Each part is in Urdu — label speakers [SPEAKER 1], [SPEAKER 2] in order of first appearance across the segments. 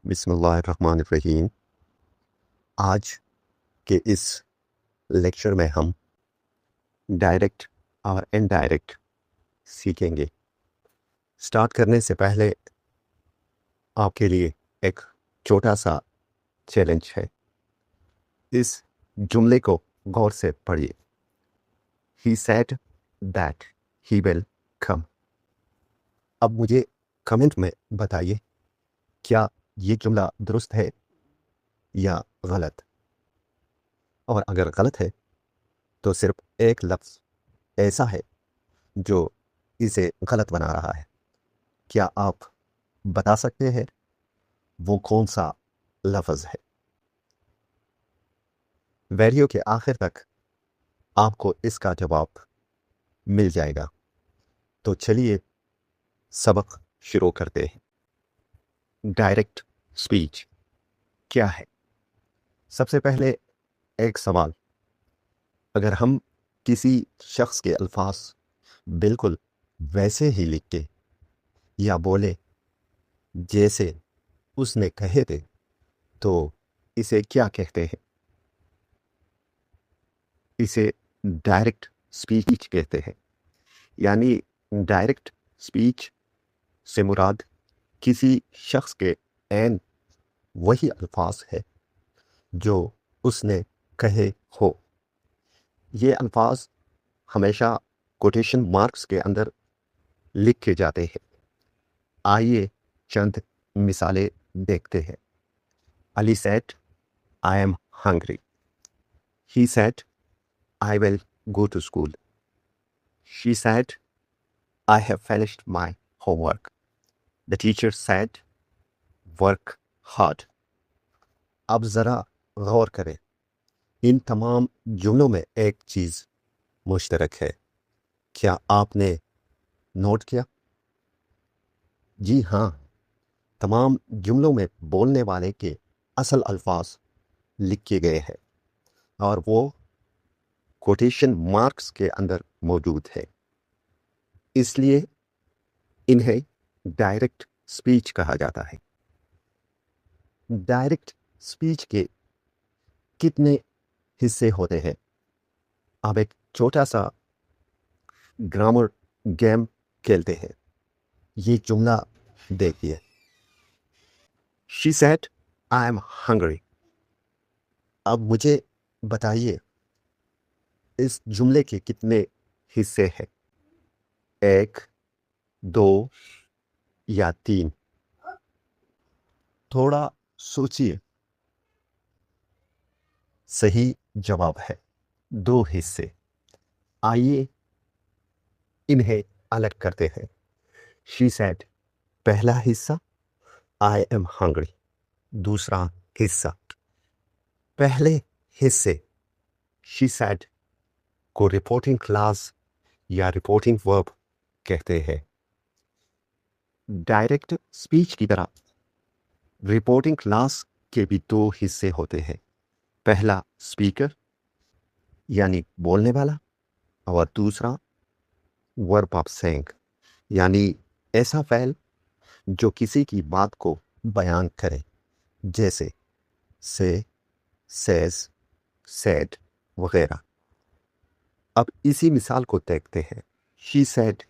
[SPEAKER 1] بسم اللہ الرحمن الرحیم۔ آج کے اس لیکچر میں ہم ڈائریکٹ اور انڈائریکٹ سیکھیں گے۔ سٹارٹ کرنے سے پہلے آپ کے لیے ایک چھوٹا سا چیلنج ہے۔ اس جملے کو غور سے پڑھیے۔ He said that he will come۔ اب مجھے کمنٹ میں بتائیے کیا یہ جملہ درست ہے یا غلط، اور اگر غلط ہے تو صرف ایک لفظ ایسا ہے جو اسے غلط بنا رہا ہے۔ کیا آپ بتا سکتے ہیں وہ کون سا لفظ ہے؟ ویڈیو کے آخر تک آپ کو اس کا جواب مل جائے گا۔ تو چلیے سبق شروع کرتے ہیں۔ ڈائریکٹ سپیچ کیا ہے؟ سب سے پہلے ایک سوال، اگر ہم کسی شخص کے الفاظ بالکل ویسے ہی لکھے یا بولے جیسے اس نے کہے تھے تو اسے کیا کہتے ہیں؟ اسے ڈائریکٹ سپیچ کہتے ہیں۔ یعنی ڈائریکٹ سپیچ سے مراد کسی شخص کے عین وہی الفاظ ہے جو اس نے کہے ہو۔ یہ الفاظ ہمیشہ کوٹیشن مارکس کے اندر لکھے جاتے ہیں۔ آئیے چند مثالیں دیکھتے ہیں۔ علی said, I am hungry۔ He said, I will go to school۔ She said, I have finished my homework۔ The teacher said, work hard۔ اب ذرا غور کریں، ان تمام جملوں میں ایک چیز مشترک ہے۔ کیا آپ نے نوٹ کیا؟ جی ہاں، تمام جملوں میں بولنے والے کے اصل الفاظ لکھے گئے ہیں اور وہ کوٹیشن مارکس کے اندر موجود ہے۔ اس لیے انہیں ڈائریکٹ سپیچ کہا جاتا ہے۔ ڈائریکٹ سپیچ کے کتنے حصے ہوتے ہیں؟ اب ایک چھوٹا سا گرامر گیم کھیلتے ہیں۔ یہ جملہ دیکھیے، She said, I am hungry۔ اب مجھے بتائیے اس جملے کے کتنے حصے ہیں؟ ایک، دو یا تین؟ تھوڑا سوچیے۔ صحیح جواب ہے دو حصے۔ آئیے انہیں الگ کرتے ہیں۔ She said پہلا حصہ I am hungry، دوسرا حصہ۔ پہلے حصے She said کو رپورٹنگ کلاس یا رپورٹنگ ورب کہتے ہیں۔ ڈائریکٹ سپیچ کی طرح رپورٹنگ کلاس کے بھی دو حصے ہوتے ہیں۔ پہلا اسپیکر یعنی بولنے والا، اور دوسرا ورب آف سینگ یعنی ایسا فعل جو کسی کی بات کو بیان کرے، جیسے سے، سیز، سیڈ وغیرہ۔ اب اسی مثال کو دیکھتے ہیں۔ شی سیڈ،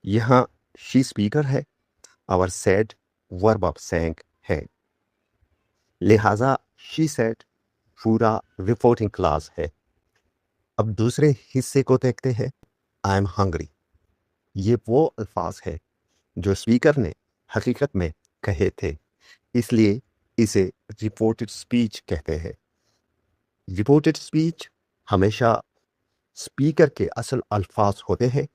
[SPEAKER 1] یہاں شی اسپیکر ہے اور سیڈ ورب آف سینگ ہے، لہذا شی سیڈ پورا رپورٹنگ کلاس ہے۔ اب دوسرے حصے کو دیکھتے ہیں۔ آئی ایم ہنگری، یہ وہ الفاظ ہے جو اسپیکر نے حقیقت میں کہے تھے، اس لیے اسے رپورٹڈ سپیچ کہتے ہیں۔ رپورٹڈ سپیچ ہمیشہ اسپیکر کے اصل الفاظ ہوتے ہیں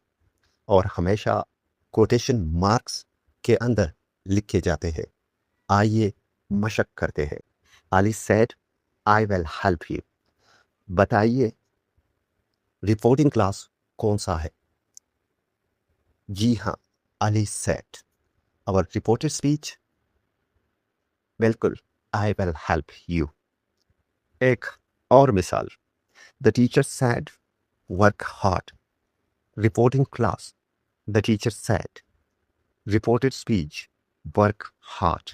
[SPEAKER 1] اور ہمیشہ کوٹیشن مارکس کے اندر لکھے جاتے ہیں۔ آئیے مشق کرتے ہیں۔ علی said, I will help you۔ بتائیے رپورٹنگ کلاس کون سا ہے؟ جی ہاں، علی said۔ اور رپورٹڈ سپیچ؟ بالکل، I will help you۔ ایک اور مثال، The teacher said, work hard۔ Reporting class The teacher said۔ Reported speech work hard۔